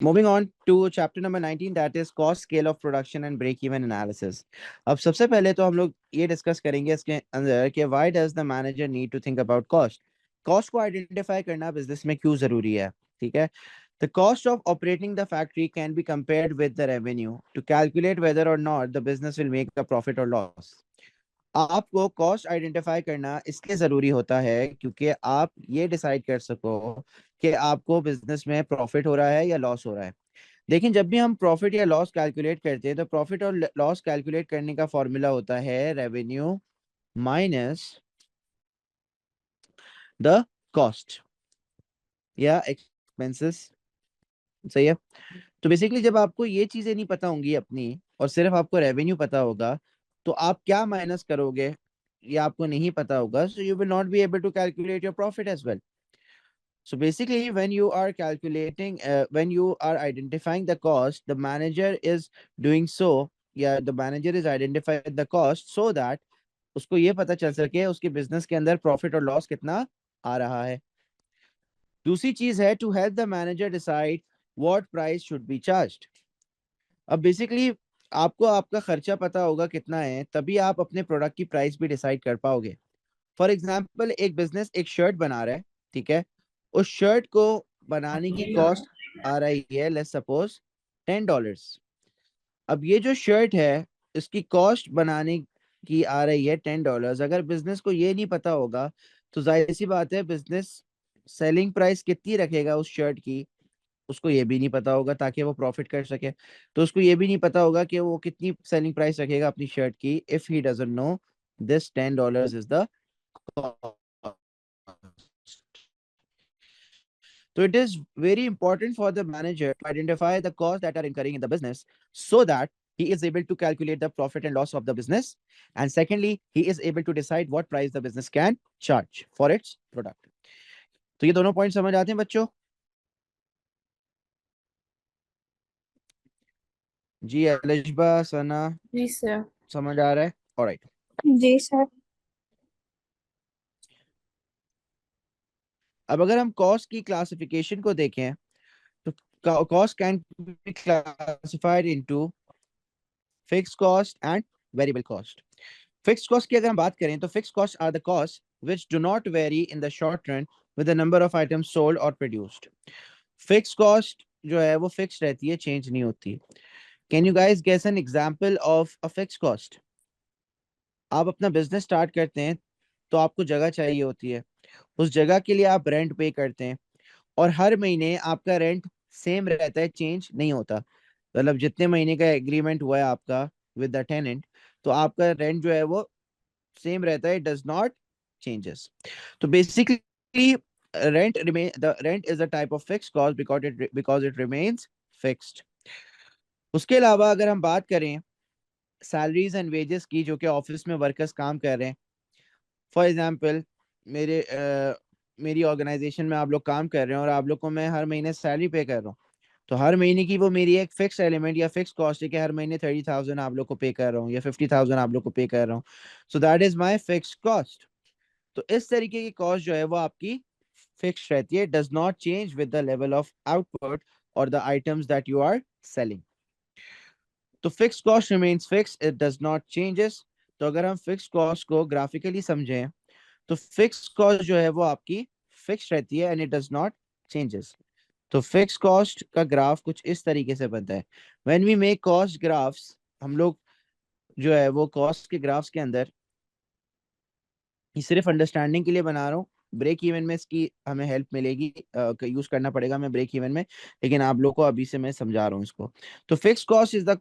Moving on to chapter number 19, that is cost, scale of production and break even analysis. अब सबसे पहले तो हम लोग ये डिस्कस करेंगे इसके अंदर कि why does the manager need to think about cost. Cost को आइडेंटिफाई करना बिजनेस में क्यों जरूरी है, ठीक है. The cost of operating the factory can be compared with the revenue to calculate whether or not the business will make a profit or loss. आपको cost identify करना इसलिए जरूरी होता है क्योंकि आप ये डिसाइड कर सको कि आपको बिजनेस में प्रॉफिट हो रहा है या लॉस हो रहा है. लेकिन जब भी हम प्रॉफिट या लॉस कैलकुलेट करते हैं तो प्रॉफिट और लॉस कैलकुलेट करने का फॉर्मूला होता है रेवेन्यू माइनस द कॉस्ट या एक्सपेंसेस. सही है. तो बेसिकली जब आपको ये चीजें नहीं पता होंगी अपनी और सिर्फ आपको रेवेन्यू पता होगा तो आप क्या माइनस करोगे ये आपको नहीं पता होगा. So you will not be able to calculate your profit as well. So basically, when you are calculating, when you are identifying the cost, the manager is doing so. Yeah, the manager is identifying the cost so that उसको ये पता चल सके उसके business के अंदर profit और loss कितना आ रहा है. दूसरी चीज है to help the manager decide what price should be charged. अब बेसिकली आपको आपका खर्चा पता होगा कितना है तभी आप अपने प्रोडक्ट की प्राइस भी डिसाइड कर पाओगे. फॉर एग्जाम्पल एक बिजनेस एक शर्ट बना रहा है, ठीक है. उस शर्ट को बनाने की कॉस्ट आ रही है लेट्स सपोज $10. अब ये जो शर्ट है इसकी कॉस्ट बनाने की आ रही है $10. अगर बिजनेस को ये नहीं पता होगा तो जाहिर सी बात है बिजनेस सेलिंग प्राइस कितनी रखेगा उस शर्ट की उसको ये भी नहीं पता होगा ताकि वो प्रॉफिट कर सके. तो उसको ये भी नहीं पता होगा कि वो कितनी सेलिंग प्राइस रखेगा अपनी शर्ट की if he doesn't know this $10 is the. So it is very important for the manager to identify the costs that are incurring in the business so that he is able to calculate the profit and loss of the business. And secondly, he is able to decide what price the business can charge for its product. तो ये दोनों point समझ आते हैं बच्चों? जी अलिशबा, सना, जी sir. समझ आ रहा है? ऑलराइट. जी सर. अब अगर हम कॉस्ट की क्लासिफिकेशन को देखें तो cost can be classified into fixed cost and variable cost. Fixed cost की अगर हम बात करें तो fixed cost are the cost which do not vary in the short run with the number of items sold और produced. Fixed cost जो है वो फिक्स रहती है, चेंज नहीं होती. Can you guys guess an example of a fixed cost? आप अपना बिजनेस स्टार्ट करते हैं तो आपको जगह चाहिए होती है. उस जगह के लिए आप रेंट पे करते हैं और हर महीने आपका रेंट सेम रहता है, चेंज नहीं होता. मतलब जितने महीने का एग्रीमेंट हुआ है आपका विद द टेनेंट तो आपका रेंट जो है वो सेम रहता है, डज नॉट चेंजेस. तो basically rent is a type of fixed cost because it remains fixed. उसके अलावा अगर हम बात करें सैलरीज एंड वेजेस की जो कि ऑफिस में वर्कर्स काम कर रहे हैं. फॉर एग्जांपल मेरी ऑर्गेनाइजेशन में आप लोग काम कर रहे हैं और आप लोग को मैं हर महीने सैलरी पे कर रहा हूँ. तो हर महीने की वो मेरी एक फिक्स एलिमेंट या फिक्स कॉस्ट है कि हर महीने 30,000 आप लोग को पे कर रहा हूँ या 50,000 आप लोग को पे कर रहा हूँ. So that is my fix cost. तो इस तरीके की कॉस्ट जो है वो आपकी फिक्स रहती है, does not change with the level of output और the items that you are selling. तो fix cost remains fix, it does not changes. तो अगर हम फिक्स कॉस्ट को ग्राफिकली समझें तो फिक्स कॉस्ट जो है वो आपकी फिक्स रहती है and it does not changes. तो फिक्स कॉस्ट का ग्राफ कुछ इस तरीके से बनता है. When we make cost graphs, हम लोग जो है वो कॉस्ट के ग्राफ्स के अंदर ये सिर्फ अंडरस्टैंडिंग के लिए बना रहा हूँ. ब्रेक इवन में इसकी हमें हेल्प मिलेगी, यूज करना पड़ेगा हमें ब्रेक इवन में, लेकिन आप लोग को अभी से मैं समझा रहा हूँ इसको. तो fix cost is the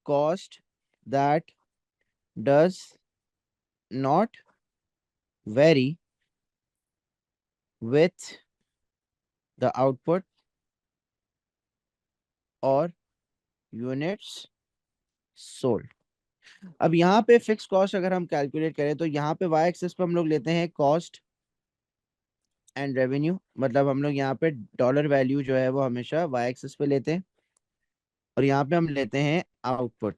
cost that does not very with the output और यूनिट्स सोल्ड. अब यहाँ पे फिक्स कॉस्ट अगर हम कैलकुलेट करें तो यहाँ पे वाई एक्सिस पे हम लोग लेते हैं कॉस्ट एंड रेवेन्यू. मतलब हम लोग यहाँ पे डॉलर वैल्यू जो है वो हमेशा वाई एक्सिस पे लेते हैं और यहाँ पे हम लेते हैं आउटपुट.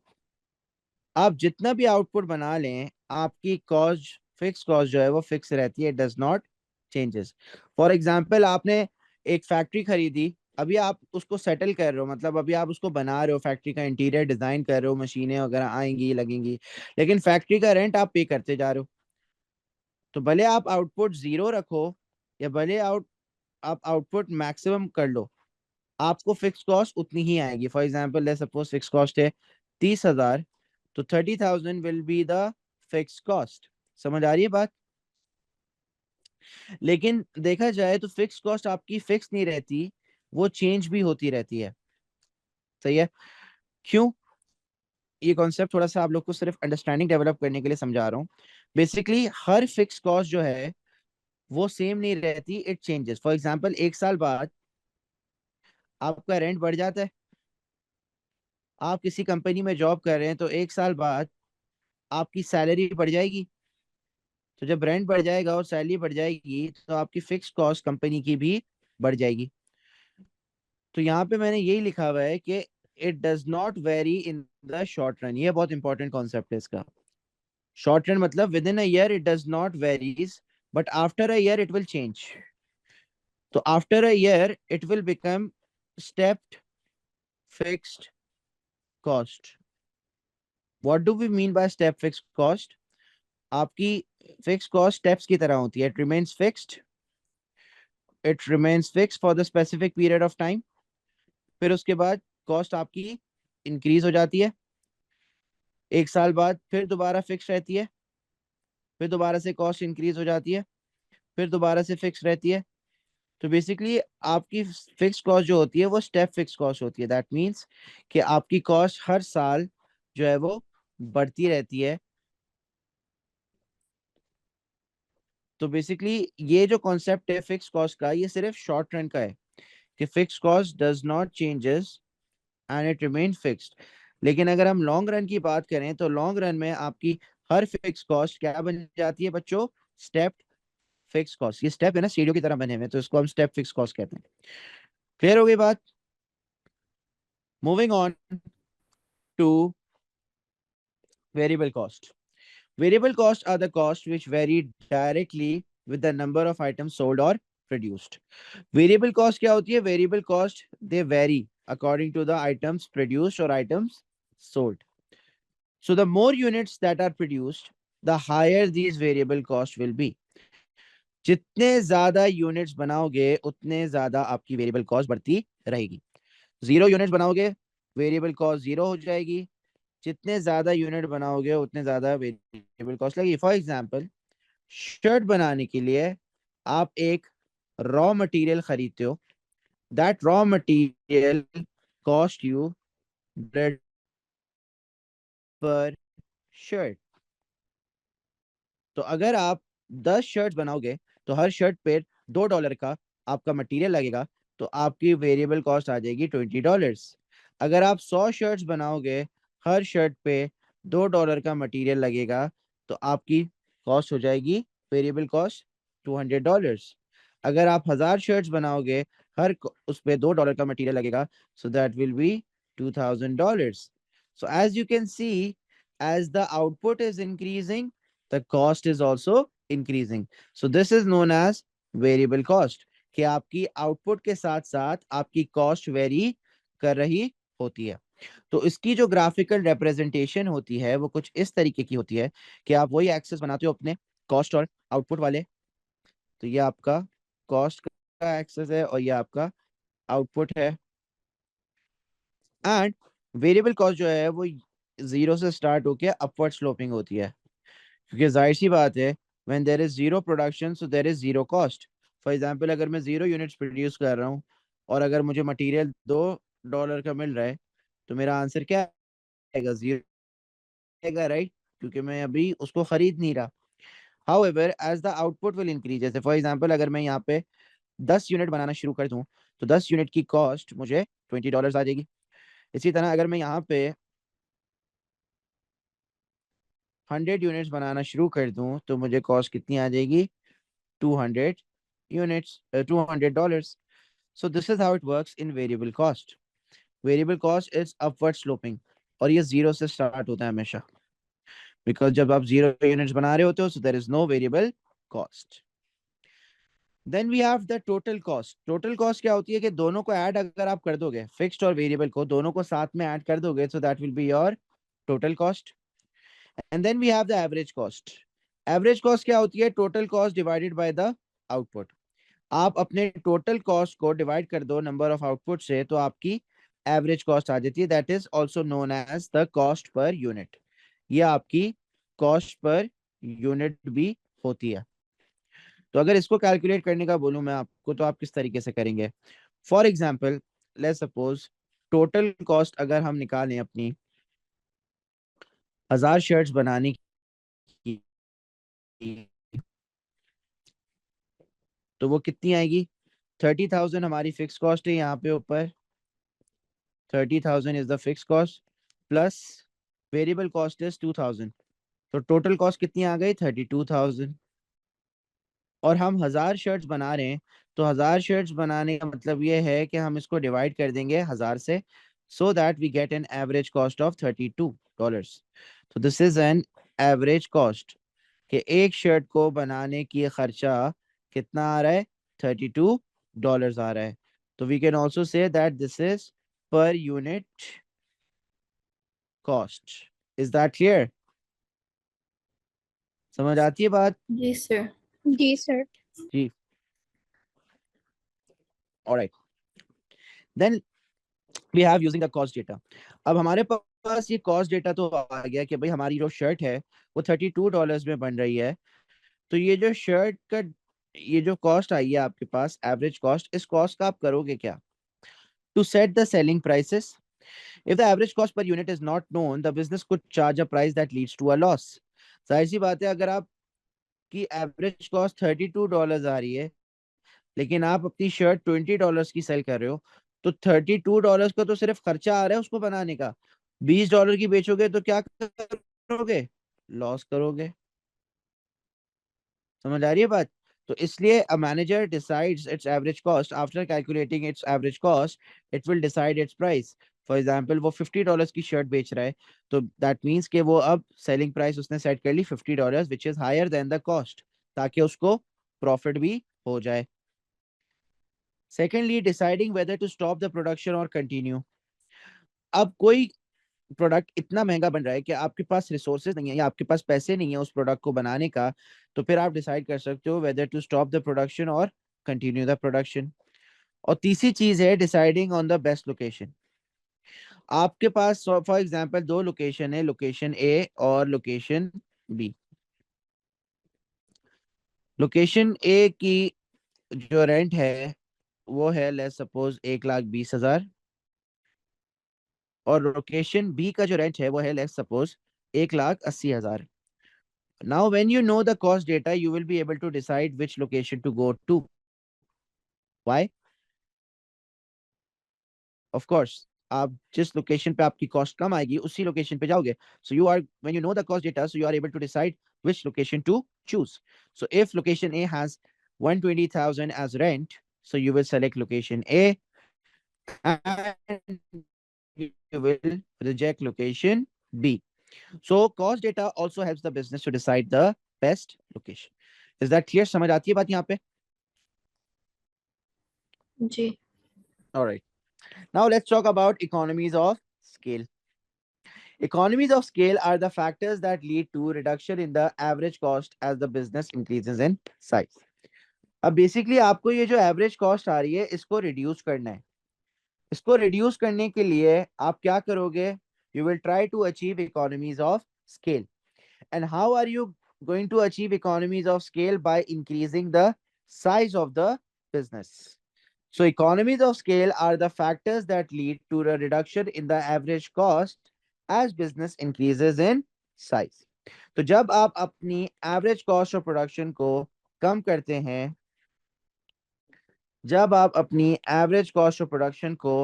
आप जितना भी आउटपुट बना लें आपकी कॉस्ट फिक्स कॉस्ट जो है वो फिक्स रहती है, does not changes. For example आपने एक फैक्ट्री खरीदी अभी आप उसको सेटल कर रहे हो, मतलब अभी आप उसको बना रहे हो, फैक्ट्री का इंटीरियर डिजाइन कर रहे हो, मशीनें वगैरह आएंगी लगेंगी, लेकिन फैक्ट्री का रेंट आप पे करते जा रहे हो। तो भले आप आउटपुट जीरो रखो या भले आप आउटपुट मैक्सिमम कर लो, आपको फिक्स कॉस्ट उतनी ही आएगी। For example let's suppose fix cost है 30,000, तो 30,000 will be the fix cost. समझ आ रही है बात? लेकिन देखा जाए तो फिक्स कॉस्ट आपकी फिक्स नहीं रहती, वो चेंज भी होती रहती है। सही है? क्यों? ये कॉन्सेप्ट थोड़ा सा आप लोग को सिर्फ अंडरस्टैंडिंग डेवलप करने के लिए समझा रहा हूँ। बेसिकली हर फिक्स कॉस्ट जो है वो सेम नहीं रहती, इट चेंजेस। फॉर एग्जाम्पल 1 साल बाद आपका रेंट बढ़ जाता है। आप किसी कंपनी में जॉब कर रहे हैं तो 1 साल बाद आपकी सैलरी बढ़ जाएगी। तो जब रेंट बढ़ जाएगा और सैलरी बढ़ जाएगी तो आपकी फिक्स कॉस्ट कंपनी की भी बढ़ जाएगी। तो यहाँ पे मैंने यही लिखा हुआ है कि it does not vary in the short run. ये बहुत इंपॉर्टेंट कॉन्सेप्ट है इसका। शॉर्ट रन मतलब within a year it does not varies, but after a year it will change. तो after a year it will become stepped fixed cost. What do we mean by step fixed cost? आपकी fix cost steps की तरह होती है। It remains fix for the specific period of time. फिर उसके बाद cost आपकी इंक्रीज हो जाती है। 1 साल बाद फिर दोबारा फिक्स रहती है, फिर दोबारा से कॉस्ट इंक्रीज हो जाती है, फिर दोबारा से फिक्स रहती है। तो बेसिकली आपकी फिक्स कॉस्ट जो होती है वो स्टेप फिक्स कॉस्ट होती है। दैट मीन्स कि आपकी कॉस्ट हर साल जो है वो बढ़ती रहती है। तो बेसिकली ये जो कॉन्सेप्ट है फिक्स कॉस्ट का, ये सिर्फ शॉर्ट रन का है कि fix cost does not changes and it remain fixed. लेकिन अगर हम लॉन्ग रन की बात करें तो लॉन्ग रन में आपकी हर फिक्स कॉस्ट क्या बन जाती है बच्चों? Step fix cost. ये स्टेप है ना सीढ़ियों की तरह बने हुए, तो इसको हम स्टेप फिक्स कॉस्ट कहते हैं। क्लियर हो गई बात? Moving on two variable cost. Variable costs are the costs which vary directly with the number of items sold or produced. Variable cost क्या होती है? Variable cost they vary according to the items produced or items sold. So the more units that are produced, the higher these variable cost will be. जितने ज्यादा units बनाओगे उतने ज्यादा आपकी variable cost बढ़ती रहेगी। 0 यूनिट्स बनाओगे, वेरिएबल कॉस्ट 0 हो जाएगी। जितने ज्यादा यूनिट बनाओगे उतने ज्यादा वेरिएबल कॉस्ट लगेगी। फॉर एग्जाम्पल शर्ट बनाने के लिए आप एक रॉ मटेरियल खरीदते हो। That raw material cost you पर शर्ट। तो अगर आप 10 शर्ट बनाओगे तो हर शर्ट पे $2 का आपका मटेरियल लगेगा, तो आपकी वेरिएबल कॉस्ट आ जाएगी $20। अगर आप 100 शर्ट्स बनाओगे, हर शर्ट पे $2 का मटेरियल लगेगा, तो आपकी कॉस्ट हो जाएगी वेरिएबल कॉस्ट $200। अगर आप 1000 शर्ट्स बनाओगे, उस पे $2 का मटेरियल लगेगा, so that will be $2000। So as you can see, as the output is increasing, the cost is also increasing. So this is known as variable cost, कि आपकी आउटपुट के साथ साथ आपकी कॉस्ट वेरी कर रही होती है। तो इसकी जो ग्राफिकल रिप्रेजेंटेशन होती है वो कुछ इस तरीके की होती है कि आप वही एक्सेस बनाते हो अपने कॉस्ट और आउटपुट वाले। तो ये आपका कॉस्ट का एक्सेस है और ये आपका आउटपुट है। एंड वेरिएबल कॉस्ट जो है वो 0 से स्टार्ट होके अपवर्ड स्लोपिंग होती है, क्योंकि जाहिर सी बात है when there is zero production so there is zero cost. For example अगर मैं 0 यूनिट्स प्रोड्यूस कर रहा हूँ और अगर मुझे मटेरियल $2 का मिल रहा है, तो मेरा आंसर क्या आएगा? 0 आएगा, राइट? क्योंकि मैं अभी उसको खरीद नहीं रहा। However as the output will increase, जैसे फॉर एग्जांपल अगर मैं यहाँ पे 10 यूनिट बनाना शुरू कर दूं तो 10 यूनिट की कॉस्ट मुझे $20 आ जाएगी। इसी तरह अगर मैं यहाँ पे 100 यूनिट्स बनाना शुरू कर दूं तो मुझे कॉस्ट कितनी आ जाएगी? 200 units, $200। So this is how it works in variable cost. Variable cost is upward sloping और ये 0 से स्टार्ट होता है हमेशा, बिकॉज जब आप 0 यूनिट्स बना रहे होते हो so there is no variable cost. Then we have the total cost. Total cost क्या होती है कि दोनों को ऐड अगर आप कर दोगे, फिक्स्ड और वेरिएबल को दोनों को साथ में ऐड कर दोगे, so that will be your total cost. And then we have the average cost. Average cost क्या होती है? Total cost divided by the output. आप अपने टोटल कॉस्ट को डिवाइड कर दो नंबर ऑफ आउटपुट से, तो आपकी एवरेज कॉस्ट आ जाती है। That is also known as the cost per unit. ये आपकी कॉस्ट पर यूनिट भी होती है। तो अगर इसको कैलकुलेट करने का बोलूं मैं आपको, तो आप किस तरीके से करेंगे? For example, let's suppose total cost अगर हम निकालें अपनी 1000 शर्ट्स बनाने की, तो वो कितनी आएगी? 30,000 हमारी फिक्स कॉस्ट है यहाँ पे ऊपर। 30,000 is the fix cost plus variable cost is 2,000। तो टोटल कॉस्ट कितनी आ गई? 32,000। और हम 1000 शर्ट्स बना रहे हैं, तो 1000 शर्ट्स बनाने का मतलब ये है कि हम इसको डिवाइड कर देंगे 1000 से, so that we get an average cost of $32। तो this is an average cost कि एक शर्ट को बनाने की खर्चा कितना आ रहा है? $32 आ रहा है। तो we can also say that this is per unit cost. Is that clear? समझ आती है बात? जी सर। जी सर। जी, alright. Then we have using the cost data. अब हमारे पास ये कॉस्ट डेटा तो आ गया कि भाई हमारी जो शर्ट है वो $32 में बन रही है। तो ये जो शर्ट का ये जो कॉस्ट आई है आपके पास, एवरेज कॉस्ट, इस कॉस्ट का आप करोगे क्या? To set the selling prices, if the average cost per unit is not known, the business could charge a price that leads to a loss. जाहिर सी बात है, अगर आपकी एवरेज कॉस्ट $32 आ रही है, लेकिन आप अपनी शर्ट $20 की सेल कर रहे हो, तो $32 का तो सिर्फ खर्चा आ रहा है उसको बनाने का। $20 की बेचोगे तो क्या करोगे? लॉस करोगे। समझ आ रही है बात? तो इसलिए a manager decides it's average cost after calculating it's average cost, it will decide it's price. For example, वो $50 की शर्ट बेच रहा है, तो दैट मीन्स कि वो अब सेलिंग प्राइस उसने सेट कर ली $50, which is higher than the cost, ताकि उसको प्रॉफिट भी हो जाए। Secondly, deciding whether to stop the production और कंटिन्यू। अब कोई प्रोडक्ट इतना महंगा बन रहा है कि आपके पास रिसोर्सेज नहीं है या आपके पास पैसे नहीं है उस प्रोडक्ट को बनाने का, तो फिर आप डिसाइड कर सकते हो whether to stop the production और कंटिन्यू द प्रोडक्शन। और तीसरी चीज है deciding on the best location. आपके पास फॉर एग्जांपल दो लोकेशन है, लोकेशन ए और लोकेशन बी। लोकेशन ए की जो रेंट है वो है लेट्स सपोज 1,20,000, और लोकेशन बी का जो रेंट है वो है let's suppose 1,80,000। Now, when you know the cost data, you will be able to decide which location to go to. Why? Of course, आप जिस लोकेशन पे आपकी कॉस्ट कम आएगी उसी लोकेशन पे जाओगे. So you are, when you know the cost data, so you are able to decide which location to choose. So if location A has 120,000 as rent, so you will select location A and you will reject location B. So cost data also helps the business to decide the best location. Is that clear? समझ आती है बात यहाँ पे? जी। All right. Now let's talk about economies of scale. Economies of scale are the factors that lead to reduction in the average cost as the business increases in size. अब basically आपको ये जो एवरेज कॉस्ट आ रही है इसको reduce करना है। इसको रिड्यूस करने के लिए आप क्या करोगे? You will try to achieve economies of scale. And how are you going to achieve economies of scale? By increasing the size of the business. So economies of scale are the factors that lead to a reduction in the average cost as business increases in size. तो जब आप अपनी average cost of production को कम करते हैं, जब आप अपनी एवरेज कॉस्ट ऑफ प्रोडक्शन को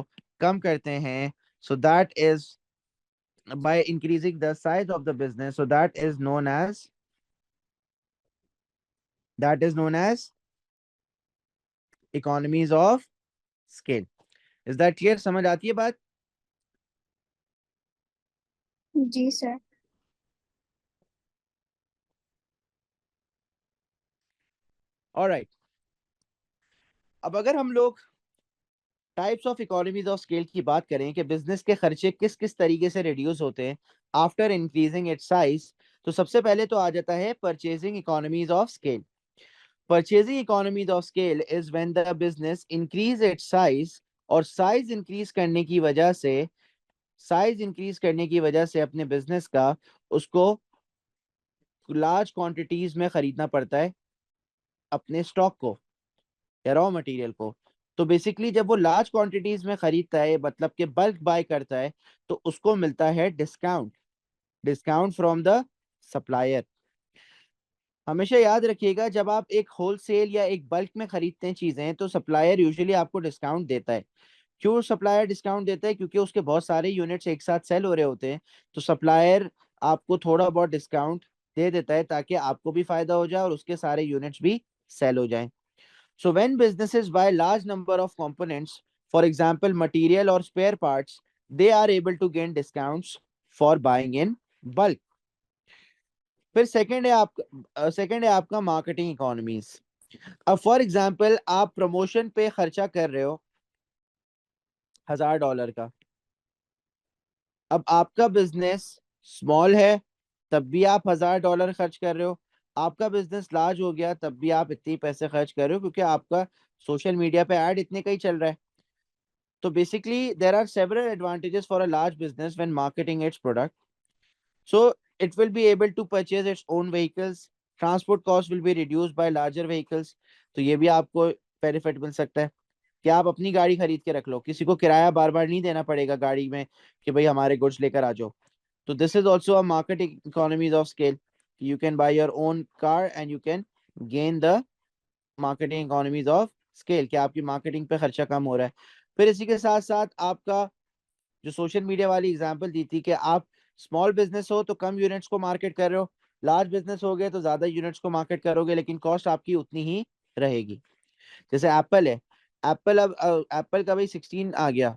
कम करते हैं, so that is by increasing the size of the business, so that is known as economies of scale. Is that clear? समझ आती है बात? जी सर। All right. अब अगर हम लोग types of economies of scale की बात करें कि बिजनेस के खर्चे किस किस तरीके से रिड्यूस होते हैं आफ्टर इंक्रीजिंग इट्स साइज, तो सबसे पहले तो आ जाता है purchasing economies of scale. Purchasing economies of scale is when the business increase its size, और साइज इंक्रीज करने की वजह से अपने बिजनेस का उसको लार्ज क्वांटिटीज में खरीदना पड़ता है अपने स्टॉक को या रॉ मटेरियल को. तो बेसिकली जब वो लार्ज क्वांटिटीज में खरीदता है, मतलब कि बल्क बाय करता है, तो उसको मिलता है discount, discount from the supplier. हमेशा याद रखिएगा, जब आप एक होलसेल या एक बल्क में खरीदते हैं चीजें, तो सप्लायर यूजुअली आपको डिस्काउंट देता है. क्यों सप्लायर डिस्काउंट देता है? क्योंकि उसके बहुत सारे यूनिट्स एक साथ सेल हो रहे होते हैं, तो सप्लायर आपको थोड़ा बहुत डिस्काउंट दे देता है ताकि आपको भी फायदा हो जाए और उसके सारे यूनिट्स भी सेल हो जाएं. So when businesses buy large number of components, for example, material or spare parts, they are able to gain discounts for buying in bulk. फिर सेकंड है आपका मार्केटिंग इकोनॉमीज. अब फॉर एग्जांपल आप promotion पे खर्चा कर रहे हो $1000 का. अब आपका बिजनेस स्मॉल है, तब भी आप $1000 खर्च कर रहे हो. आपका बिजनेस लार्ज हो गया, तब भी आप इतने पैसे खर्च कर रहे हो, क्योंकि आपका सोशल मीडिया पे ऐड इतने का ही चल रहा है. So basically, there are several advantages for a large business when marketing its product. So it will be able to purchase its own vehicles. Transport cost will be reduced by larger vehicles. तो ये भी आपको benefit मिल सकता है कि आप अपनी गाड़ी खरीद के रख लो, किसी को किराया बार बार नहीं देना पड़ेगा गाड़ी में कि भाई हमारे गुड्स लेकर आ जाओ. तो this is also a marketing economies of scale. You can by your own car and you can gain the marketing economies of scale, कि आपकी मार्केटिंग पे खर्चा कम हो रहा है. फिर इसी के साथ साथ आपका जो सोशल मीडिया वाली एग्जांपल दी थी कि आप स्मॉल बिजनेस हो तो कम यूनिट्स को मार्केट कर रहे हो, लार्ज बिजनेस हो गए तो ज्यादा यूनिट्स को मार्केट करोगे, लेकिन कॉस्ट आपकी उतनी ही रहेगी. जैसे एप्पल है. एप्पल का भाई 16 आ गया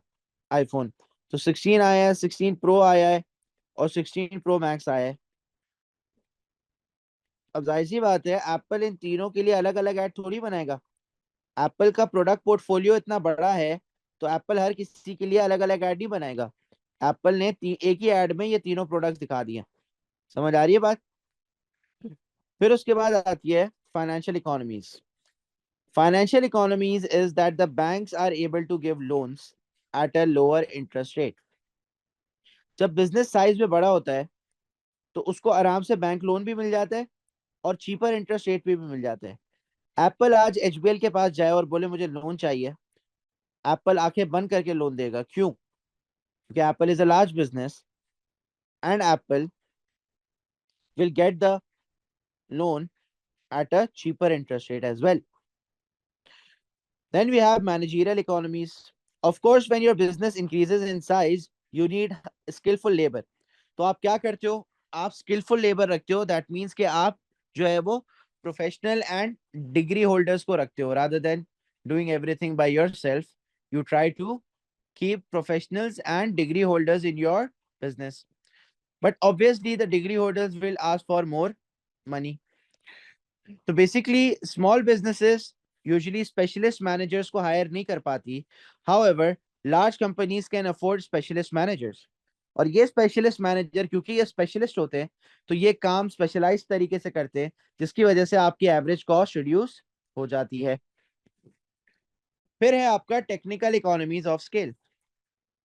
आईफोन, तो 16 आया है, 16 प्रो आया है, और 16 प्रो मैक्स आया है. अब जाहिर सी बात है, एप्पल इन तीनों के लिए अलग अलग ऐड थोड़ी बनाएगा. एप्पल का प्रोडक्ट पोर्टफोलियो इतना बड़ा है, तो एप्पल हर किसी के लिए अलग अलग ऐड नहीं बनाएगा. एप्पल ने एक ही ऐड में ये तीनों प्रोडक्ट्स दिखा दिए. समझ आ रही है बात? फिर उसके बाद आती है financial economies. Financial economies is that the banks are able to give loans at a lower interest rate. जब बिजनेस साइज में बड़ा होता है, तो उसको आराम से बैंक लोन भी मिल जाता है और चीपर इंटरेस्ट रेट पे भी मिल जाता है. एप्पल आज एचबीएल के पास जाए और बोले मुझे लोन चाहिए, एप्पल आंखें बंद करके लोन देगा. क्यों? क्योंकि Apple is a large business and Apple will get the loan at a cheaper interest rate as well. Then we have managerial economies. Of course, when your business increases in size, you need skillful labor. तो आप क्या करते हो? आप skillful labor रखते हो. That means कि आप जो है वो professional and degree holders को रखते हो. Rather than doing everything by yourself, you try to keep professionals and degree holders in your business. But obviously, the degree holders will ask for more money. तो basically small businesses usually specialist managers को higher नहीं कर पाती. However large companies can afford specialist managers. और ये specialist manager, क्योंकि ये specialist होते हैं, तो ये काम स्पेशलाइज्ड तरीके से करते हैं, जिसकी वजह से आपकी एवरेज कॉस्ट रिड्यूस हो जाती है. फिर है आपका technical economies of scale.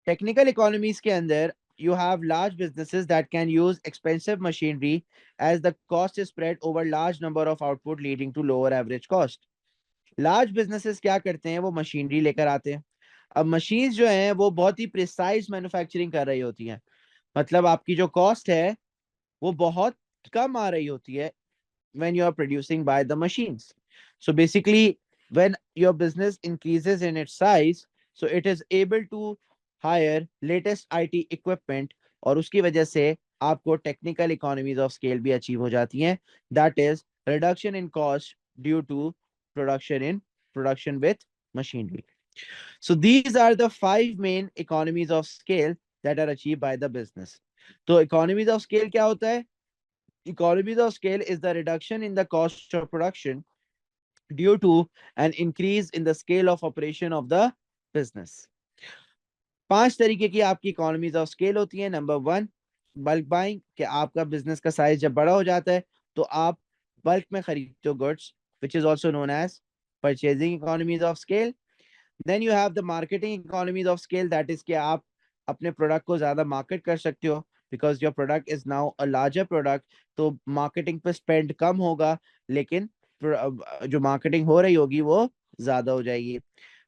Technical economies के अंदर you have large businesses that can use expensive machinery as the cost is spread over large number of output leading to lower average cost. Large businesses क्या करते हैं? वो machinery लेकर आते हैं. अब मशीन्स जो हैं वो बहुत ही प्रिसाइज मैन्युफैक्चरिंग कर रही होती हैं, मतलब आपकी जो कॉस्ट है वो बहुत कम आ रही होती है when you are producing by the machines. So basically, when your business increases in its size, so it is able to hire latest IT equipment, और उसकी वजह से आपको टेक्निकल इकोनॉमीज ऑफ स्केल भी अचीव हो जाती हैं. That is reduction in cost due to production with machinery. So these are the five main economies of scale that are achieved by the business. तो economies of scale क्या होता है? Economies of scale is the reduction in the cost of production due to an increase in the scale of operation of the business. 5 तरीके की आपकी economies of scale होती है. Number 1, bulk buying, कि आपका बिजनेस का साइज जब बड़ा हो जाता है तो आप बल्क में खरीदते हो goods, which is also known as purchasing economies of scale. Then you have the marketing economies of scale, that is कि आप अपने प्रोडक्ट को ज्यादा मार्केट कर सकते हो because your product is now a larger product. तो मार्केटिंग पे स्पेंड कम होगा, लेकिन जो मार्केटिंग हो रही होगी वो ज्यादा हो जाएगी.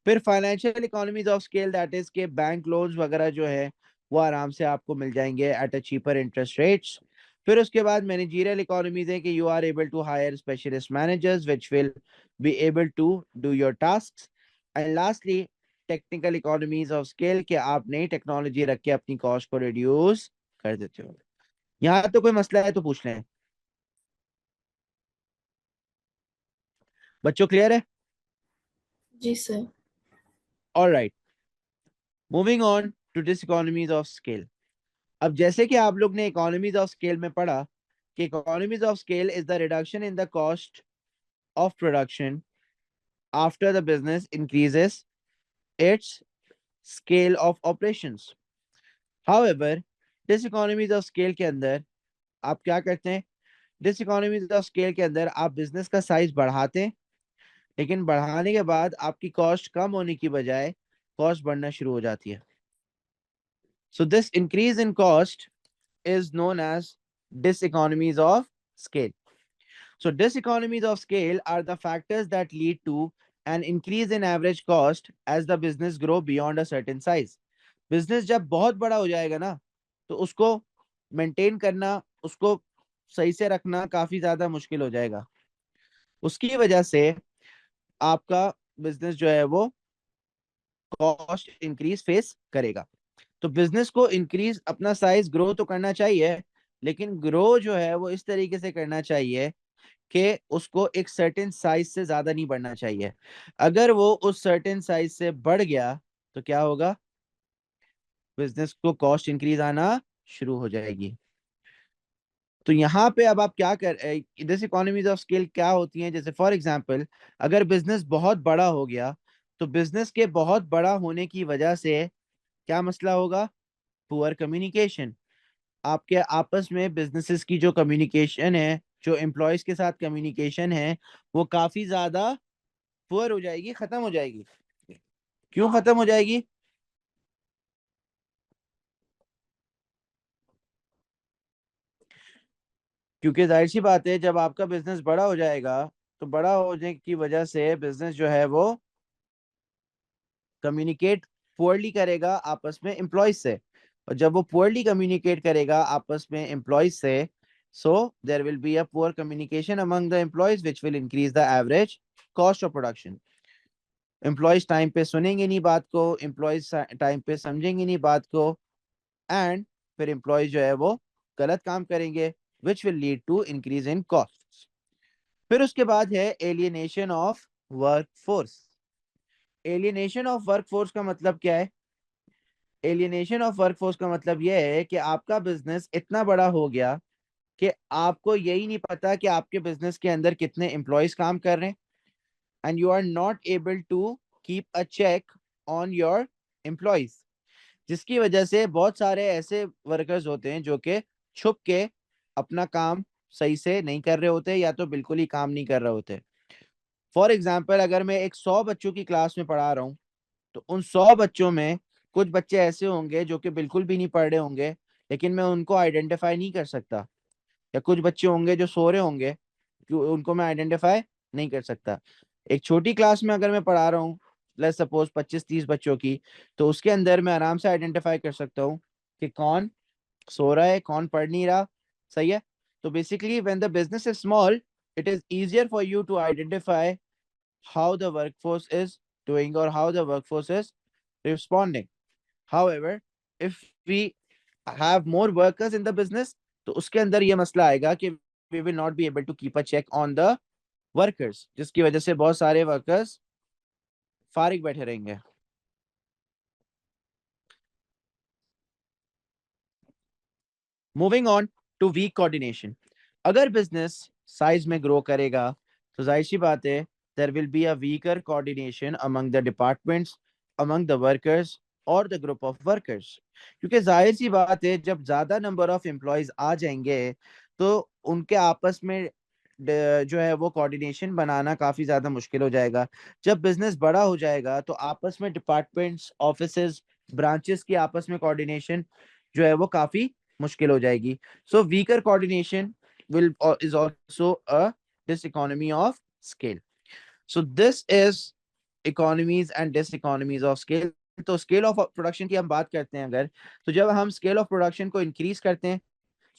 फिर financial economies of scale, that is के बैंक लोन्स वगैरह जो है वो आराम से आपको मिल जाएंगे at a cheaper interest rates. फिर उसके बाद मैनेजरियल इकोनॉमीज है कि you are able to hire specialist managers which will be able to do your task. And lastly technical economies of scale, कि आप नई टेक्नोलॉजी रख के अपनी कॉस्ट को रिड्यूस कर देते हो. यहाँ तो कोई मसला है तो पूछ लें. बच्चों क्लियर है? जी sir. All right, moving on to diseconomies of scale. अब जैसे कि आप लोग ने इकोनॉमीज ऑफ स्केल में पढ़ा कि economies of scale is the reduction in the cost of production after the business increases its scale of operations. However diseconomies of scale के अंदर आप क्या करते हैं? डिस इकोनॉमीज ऑफ स्केल के अंदर आप बिजनेस का साइज बढ़ाते हैं, लेकिन बढ़ाने के बाद आपकी कॉस्ट कम होने की बजाय कॉस्ट बढ़ना शुरू हो जाती है. So this increase in cost is known as diseconomies of scale. So diseconomies of scale are the factors that lead to an increase in average cost as the business grow beyond a certain size. Business जब बहुत बड़ा हो जाएगा ना, तो उसको maintain करना, उसको सही से रखना काफी ज्यादा मुश्किल हो जाएगा. उसकी वजह से आपका बिजनेस जो है वो कॉस्ट इंक्रीज फेस करेगा. तो बिजनेस को इंक्रीज, अपना साइज ग्रो तो करना चाहिए, लेकिन ग्रो जो है वो इस तरीके से करना चाहिए कि उसको एक सर्टेन साइज से ज्यादा नहीं बढ़ना चाहिए. अगर वो उस सर्टेन साइज से बढ़ गया तो क्या होगा? बिजनेस को कॉस्ट इंक्रीज आना शुरू हो जाएगी. तो यहाँ पे अब आप क्या कर, दिस इकोनॉमीज ऑफ स्केल क्या होती हैं? जैसे फॉर एग्जांपल, अगर बिजनेस बहुत बड़ा हो गया तो बिजनेस के बहुत बड़ा होने की वजह से क्या मसला होगा? Poor communication. आपके आपस में बिजनेसेस की जो कम्युनिकेशन है, जो एम्प्लॉयज के साथ कम्युनिकेशन है, वो काफी ज्यादा पुअर हो जाएगी, खत्म हो जाएगी. क्यों खत्म हो जाएगी? क्योंकि जाहिर सी बात है, जब आपका बिजनेस बड़ा हो जाएगा तो बड़ा होने की वजह से बिजनेस जो है वो कम्युनिकेट पुअरली करेगा आपस में एम्प्लॉयज से. और जब वो पुअरली कम्युनिकेट करेगा आपस में एम्प्लॉयज से, so there will be a poor communication among the employees which will increase the average cost of production. Employees time पे सुनेंगे नहीं बात को, एम्प्लॉयज टाइम पे समझेंगे नहीं बात को, एंड फिर एम्प्लॉयज जो है वो गलत काम करेंगे which will lead to increase in costs. फिर उसके बाद है alienation of workforce. Alienation of workforce का मतलब क्या है? एलियनेशन ऑफ वर्कफोर्स का मतलब यह है कि आपका बिजनेस इतना बड़ा हो गया कि आपको यही नहीं पता कि आपके बिजनेस के अंदर कितने एम्प्लॉयज काम कर रहे हैं, and you are not able to keep a check on your employees. जिसकी वजह से बहुत सारे ऐसे वर्कर्स होते हैं जो कि छुप के अपना काम सही से नहीं कर रहे होते, या तो बिल्कुल ही काम नहीं कर रहे होते. फॉर एग्जाम्पल, अगर मैं एक 100 बच्चों की क्लास में पढ़ा रहा हूँ, तो उन 100 बच्चों में कुछ बच्चे ऐसे होंगे जो कि बिल्कुल भी नहीं पढ़ रहे होंगे, लेकिन मैं उनको आइडेंटिफाई नहीं कर सकता. या कुछ बच्चे होंगे जो सो रहे होंगे, उनको मैं आइडेंटिफाई नहीं कर सकता. एक छोटी क्लास में अगर मैं पढ़ा रहा हूँ, लेट्स सपोज 25-30 बच्चों की, तो उसके अंदर मैं आराम से आइडेंटिफाई कर सकता हूँ कि कौन सो रहा है, कौन पढ़ नहीं रहा. सही है. तो basically when the business is small, it is easier for you to identify how the workforce is doing or how the workforce is responding. However, if we have more workers in the business, तो उसके अंदर ये मसला आएगा कि we will not be able to keep a check on the workers, जिसकी वजह से बहुत सारे workers फारिग बैठे रहेंगे. Moving on to weak coordination. अगर बिजनेस साइज में ग्रो करेगा तो जाहिर सी बात है there will be a weaker coordination among the departments, among the workers or the group of workers. क्योंकि जाहिर सी बात है, जब ज्यादा नंबर ऑफ एम्प्लॉयज आ जाएंगे तो उनके आपस में जो है वो कोऑर्डिनेशन बनाना काफी ज्यादा मुश्किल हो जाएगा। जब बिजनेस बड़ा हो जाएगा तो आपस में डिपार्टमेंट्स, ऑफिसेज, ब्रांचेस की आपस में कोऑर्डिनेशन जो है वो काफी मुश्किल हो जाएगी। So weaker coordination will is also a diseconomy of scale. So this is economies and diseconomies of scale. तो स्केल ऑफ प्रोडक्शन की हम बात करते हैं अगर, तो जब हम स्केल ऑफ प्रोडक्शन को इंक्रीज करते हैं,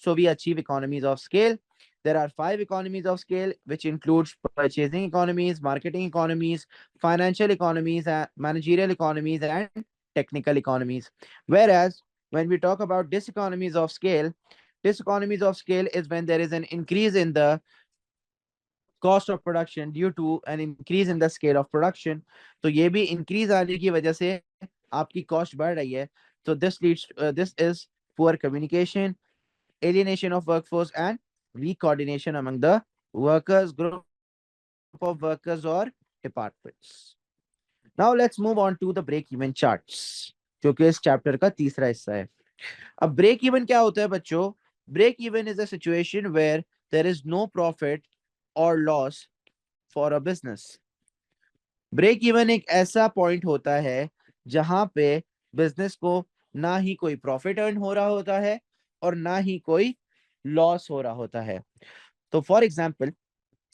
so we achieve economies of scale. There are 5 economies of scale, which includes purchasing economies, marketing economies, financial economies, managerial economies, and technical economies. Whereas when we talk about diseconomies of scale, diseconomies of scale is when there is an increase in the cost of production due to an increase in the scale of production. तो ये भी increase आने की वजह से आपकी cost बढ़ रही है. So this is poor communication, alienation of workforce, and weak coordination among the workers, group of workers or departments. Now let's move on to the break-even charts, जो कि इस चैप्टर का तीसरा हिस्सा है. अब ब्रेक इवन क्या होता है बच्चों? Break even is a situation where there is no profit और loss for a business. Break even एक ऐसा पॉइंट होता है जहां पे बिजनेस को ना ही कोई प्रॉफिट अर्न हो रहा होता है और ना ही कोई लॉस हो रहा होता है. तो फॉर एग्जांपल,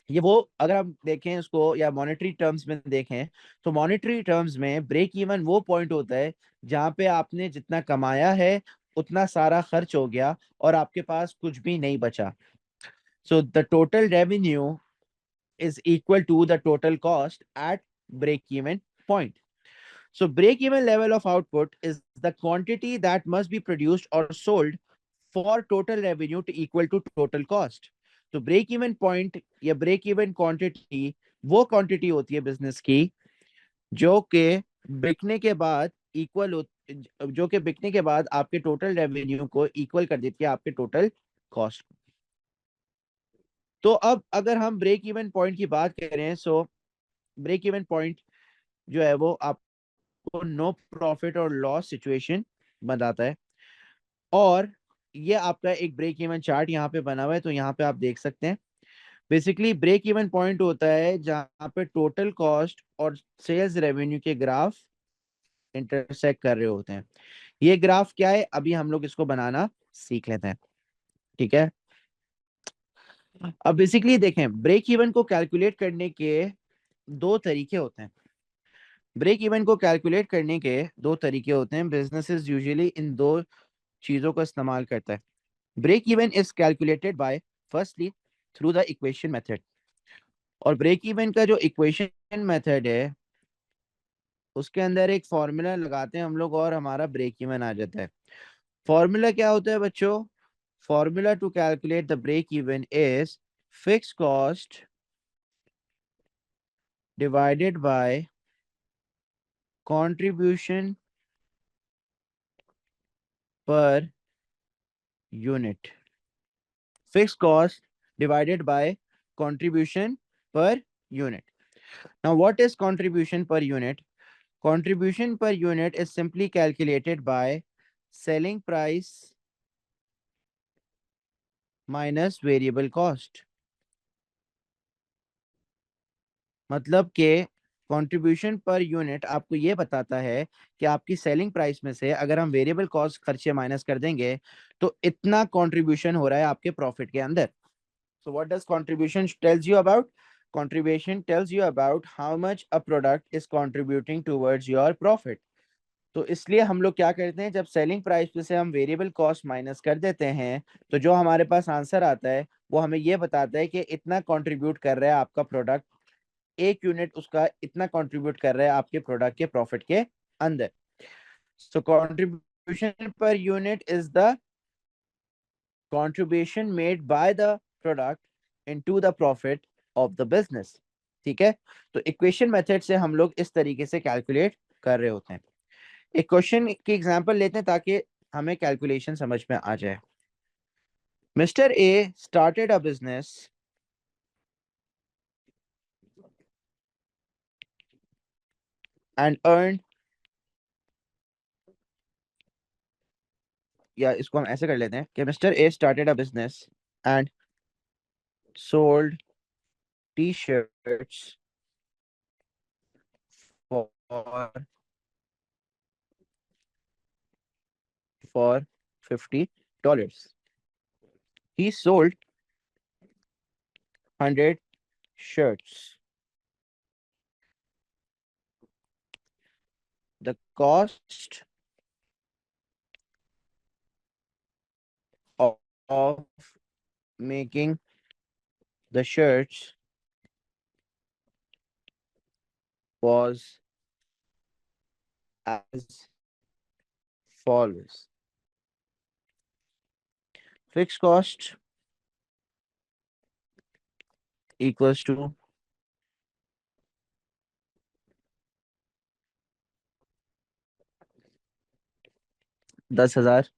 ये वो अगर हम देखें इसको या मॉनेटरी टर्म्स में देखें, तो मॉनेटरी टर्म्स में ब्रेक इवन वो पॉइंट होता है जहां पे आपने जितना कमाया है उतना सारा खर्च हो गया और आपके पास कुछ भी नहीं बचा. So the total revenue is equal to the total cost at break even point. So break even level of output is the quantity that must be produced or sold for total revenue to equal to total cost. तो break even point या break even quantity वो quantity होती है business की जो कि बिकने के बाद जो कि बिकने के बाद आपके टोटल रेवेन्यू को इक्वल कर देती है आपके टोटल कॉस्ट. तो अब अगर हम ब्रेक इवन पॉइंट की बात करें, सो ब्रेक इवन पॉइंट जो है वो आपको नो प्रॉफिट और लॉस सिचुएशन बताता है. और ये आपका एक ब्रेक इवन चार्ट यहाँ पे बना हुआ है, तो यहाँ पे आप देख सकते हैं. बेसिकली ब्रेक इवन पॉइंट होता है जहाँ पे टोटल कॉस्ट और सेल्स रेवेन्यू के ग्राफ इंटरसेक्ट कर रहे होते हैं. ये ग्राफ क्या है, अभी हम लोग इसको बनाना सीख लेते हैं. ठीक है. अब बेसिकली देखें, ब्रेक इवन को कैलकुलेट करने के दो तरीके होते हैं. ब्रेक इवन को कैलकुलेट करने के दो तरीके होते हैं. बिजनेसेस यूजुअली इन दो चीजों का इस्तेमाल करता है. Break even is calculated by firstly through the equation method. और ब्रेक इवन का जो इक्वेशन मेथड है उसके अंदर एक फॉर्मूला लगाते हैं हम लोग और हमारा ब्रेक इवन आ जाता है. फॉर्मूला क्या होता है बच्चों? Formula to calculate the break even is fix cost divided by contribution per unit. Fixed cost divided by contribution per unit. Now, what is contribution per unit? Contribution per unit is simply calculated by selling price minus variable cost. मतलब कि contribution per unit आपको ये बताता है कि आपकी selling price में से अगर हम वेरिएबल कॉस्ट खर्चे माइनस कर देंगे तो इतना कंट्रीब्यूशन हो रहा है आपके प्रॉफिट के अंदर. So what does contribution tells you about? Contribution tells you about how much a product is contributing towards your profit. तो इसलिए हम लोग क्या करते हैं, जब सेलिंग प्राइस पे से हम वेरिएबल कॉस्ट माइनस कर देते हैं तो जो हमारे पास आंसर आता है वो हमें ये बताता है कि इतना कंट्रीब्यूट कर रहा है आपका प्रोडक्ट, एक यूनिट उसका इतना कंट्रीब्यूट कर रहा है आपके प्रोडक्ट के प्रॉफिट के अंदर. So contribution per unit is the contribution made by the product into the profit of the business. ठीक है. तो इक्वेशन मेथड से हम लोग इस तरीके से कैलकुलेट कर रहे होते हैं. एक क्वेश्चन की एग्जांपल लेते हैं ताकि हमें कैलकुलेशन समझ में आ जाए. Mister A started a business and earned, या इसको हम ऐसे कर लेते हैं कि mister A started a business and sold T shirts for for $50. He sold 100 shirts. The cost of making the shirts was as follows. Fixed cost equals to 10,000.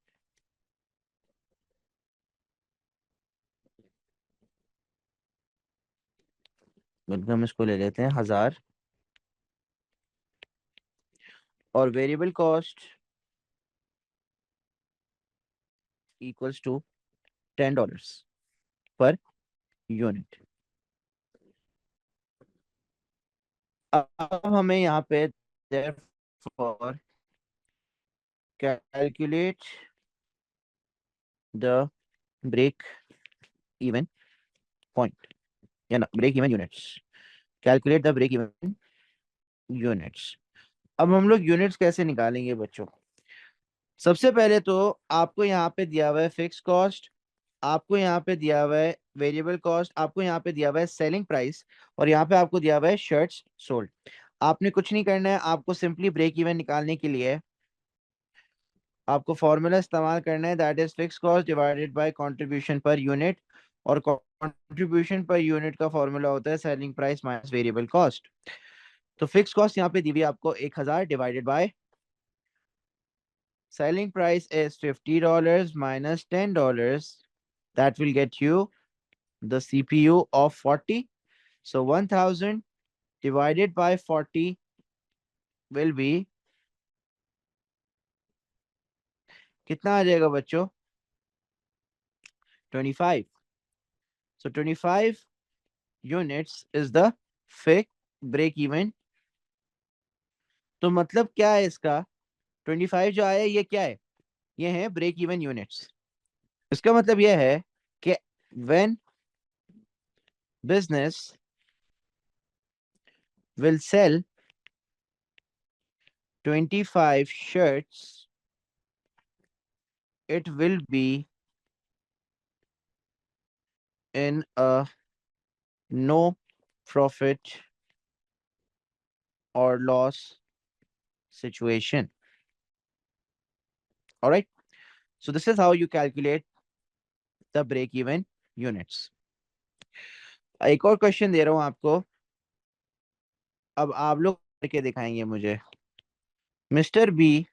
बल्कि हम इसको ले लेते हैं 1000 और variable cost equals to $10 per unit. अब हमें यहाँ पे therefore calculate the break even point या ना break even units. Calculate the break even units. अब हम लोग यूनिट्स कैसे निकालेंगे बच्चों? सबसे पहले तो आपको यहाँ पे दिया हुआ है फिक्स कॉस्ट, आपको यहाँ पे दिया हुआ है वेरिएबल कॉस्ट, आपको यहाँ पे दिया हुआ है सेलिंग प्राइस और यहाँ पे आपको दिया हुआ है शर्ट्स सोल्ड. आपने कुछ नहीं करना है, आपको सिंपली ब्रेक इवन निकालने के लिए आपको फॉर्मूला इस्तेमाल करना है, that is fix cost divided by contribution per unit. और कंट्रीब्यूशन पर यूनिट का फॉर्मूला होता है selling price minus variable cost. तो फिक्स कॉस्ट यहाँ पे दी हुई है आपको 1000 divided by selling price is $50 minus $10. That will get you the CPU of 40. So 1000 divided by 40 will be कितना आ जाएगा बच्चों? 25. So 25 units is the fixed break even. तो मतलब क्या है इसका? 25 जो आया ये क्या है? ये है ब्रेक इवन यूनिट्स. इसका मतलब ये है कि when business will sell 25 shirts, it will be in a no profit or loss situation. All right. So this is how you calculate the break even units. एक और क्वेश्चन दे रहा हूं आपको, अब आप लोग करके दिखाएंगे मुझे. Mister B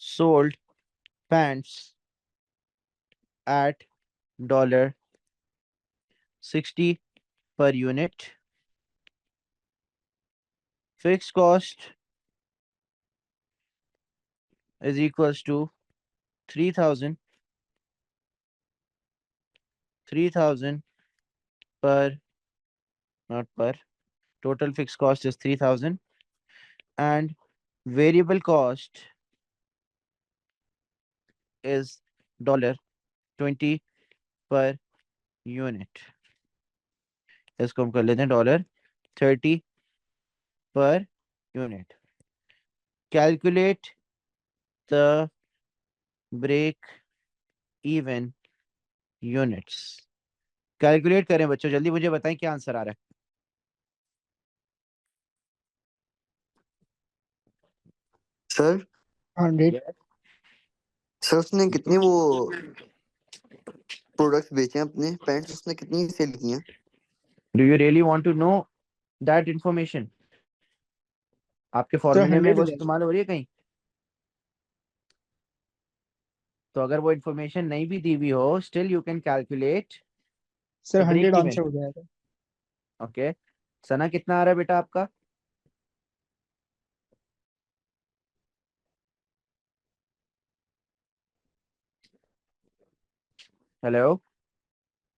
sold pants at $60 per unit. Fixed cost is equals to 3000 per, not per, total fixed cost is 3000 and variable cost is $20 per unit. इसको हम कर लेते हैं $30 per unit. Calculate the break even units. Calculate करें बच्चों, जल्दी मुझे बताएं क्या आंसर आ रहा है. सर 100. सर उसने कितने वो प्रोडक्ट्स बेचे हैं अपने पैंट्स, उसने कितनी सेल की हैं? Do you really want to know that information? आपके फॉर्मूले में 100 वो हो जाएगा. इस्तेमाल हो रही है कहीं? तो अगर वो इंफॉर्मेशन नहीं भी दी हुई हो, still you can calculate sir the break 100 even. Answer हो जाएगा. ओके. सना कितना आ रहा है बेटा आपका? हेलो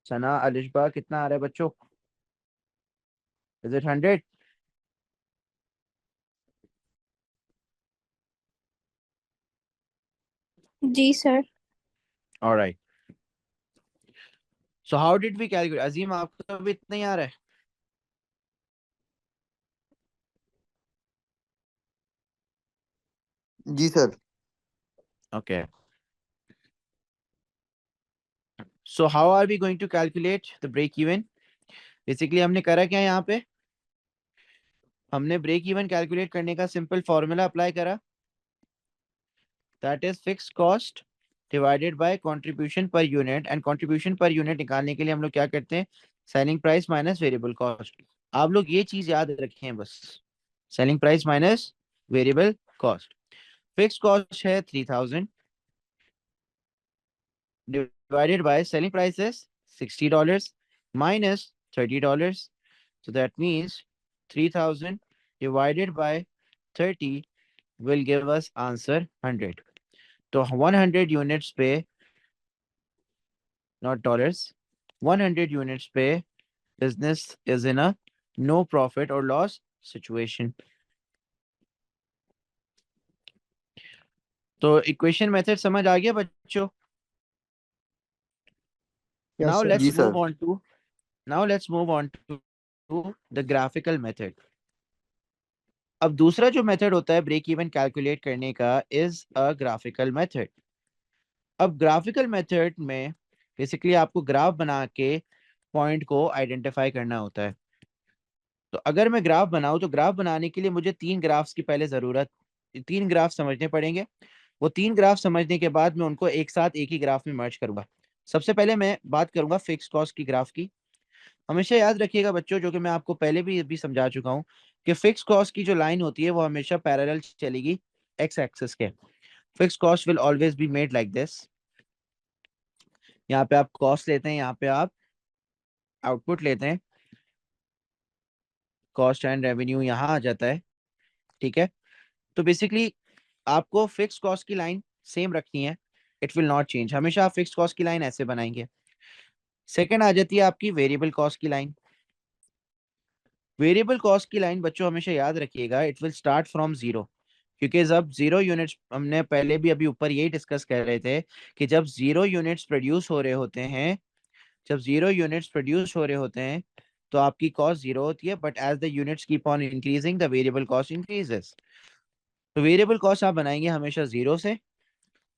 सना अलिशबा, कितना आ रहा है बच्चों? Is it 100? जी sir. Alright, so how did we calculate? Azeem, आपको भी इतना ही आ रहा है? जी sir. Okay, so how are we going to calculate the break even? Basically हमने करा क्या यहाँ पे? हमने ब्रेक इवन कैलकुलेट करने का सिंपल फॉर्मूला अप्लाई करा, that is fix cost divided by contribution per unit. And contribution per unit निकालने के लिए हम लोग क्या करते हैं? Selling price minus variable cost. आप लोग ये चीज याद रखें बस, selling price minus variable cost. Fix cost है 3000 divided by selling price is $60 minus $30. So that means 3000 divided by 30 will give us answer 100. So 100 units पे, not dollars, 100 units पे business is in a no profit or loss situation. तो equation method समझ आ गया बच्चों? Yes, Now sir. let's जी move sir. on to now let's move on to the graphical method. अब दूसरा जो मेथड होता है ब्रेक इवन कैलकुलेट करने का इज अ ग्राफिकल मेथड। अब ग्राफिकल मेथड में बेसिकली आपको ग्राफ बना के पॉइंट को आइडेंटिफाई करना होता है। तो अगर मैं ग्राफ बनाऊं तो ग्राफ बनाने के लिए मुझे तीन ग्राफ्स की पहले जरूरत, तीन ग्राफ समझने पड़ेंगे। वो तीन ग्राफ समझने के बाद मैं उनको एक साथ एक ही ग्राफ में मर्ज करूंगा। सबसे पहले मैं बात करूंगा फिक्स कॉस्ट की ग्राफ की। हमेशा याद रखिएगा बच्चों, जो कि मैं आपको पहले भी समझा चुका हूँ, कि फिक्स कॉस्ट की जो लाइन होती है वो हमेशा पैरेलल चलेगी एक्स एक्सिस के। Fix cost will always be made like this. यहाँ पे आप कॉस्ट लेते हैं, यहाँ पे आप आउटपुट लेते हैं, कॉस्ट एंड रेवेन्यू यहाँ आ जाता है। ठीक है, तो बेसिकली आपको फिक्स कॉस्ट की लाइन सेम रखनी है, इट विल नॉट चेंज। हमेशा आप फिक्स कॉस्ट की लाइन ऐसे बनाएंगे। सेकंड आ जाती है आपकी वेरिएबल कॉस्ट की लाइन। वेरिएबल कॉस्ट की लाइन बच्चों हमेशा याद रखिएगा, it will start from zero. क्योंकि जब जीरो यूनिट्स, हमने पहले भी अभी ऊपर यही डिस्कस कर रहे थे कि जब जीरो यूनिट्स प्रोड्यूस हो रहे होते हैं, जब जीरो यूनिट्स प्रोड्यूस हो रहे होते हैं तो आपकी कॉस्ट जीरो होती है, but as the units keep on increasing the variable cost increases. तो वेरिएबल कॉस्ट आप बनाएंगे हमेशा जीरो से,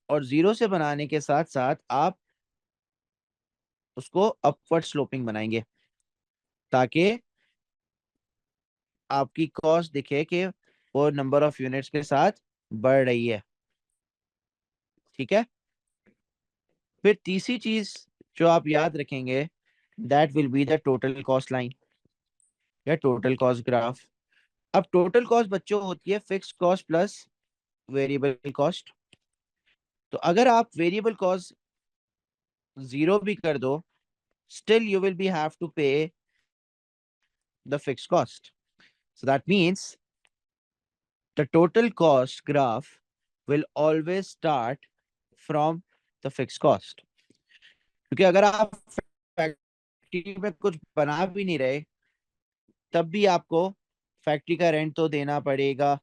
और जीरो से बनाने के साथ साथ आप उसको अपवर्ड स्लोपिंग बनाएंगे, ताकि आपकी कॉस्ट दिखे कि वो नंबर ऑफ यूनिट्स के साथ बढ़ रही है। ठीक है, फिर तीसरी चीज जो आप याद रखेंगे, that will be the total cost line या टोटल कॉस्ट ग्राफ। अब टोटल कॉस्ट बच्चों होती है fix cost plus variable cost. तो अगर आप वेरिएबल कॉस्ट जीरो भी कर दो, still you will be have to pay the fixed cost. So that means the total cost graph will always start from the fixed cost. क्योंकि अगर आप factory में कुछ बना भी नहीं रहे, तब भी आपको फैक्ट्री का रेंट तो देना पड़ेगा।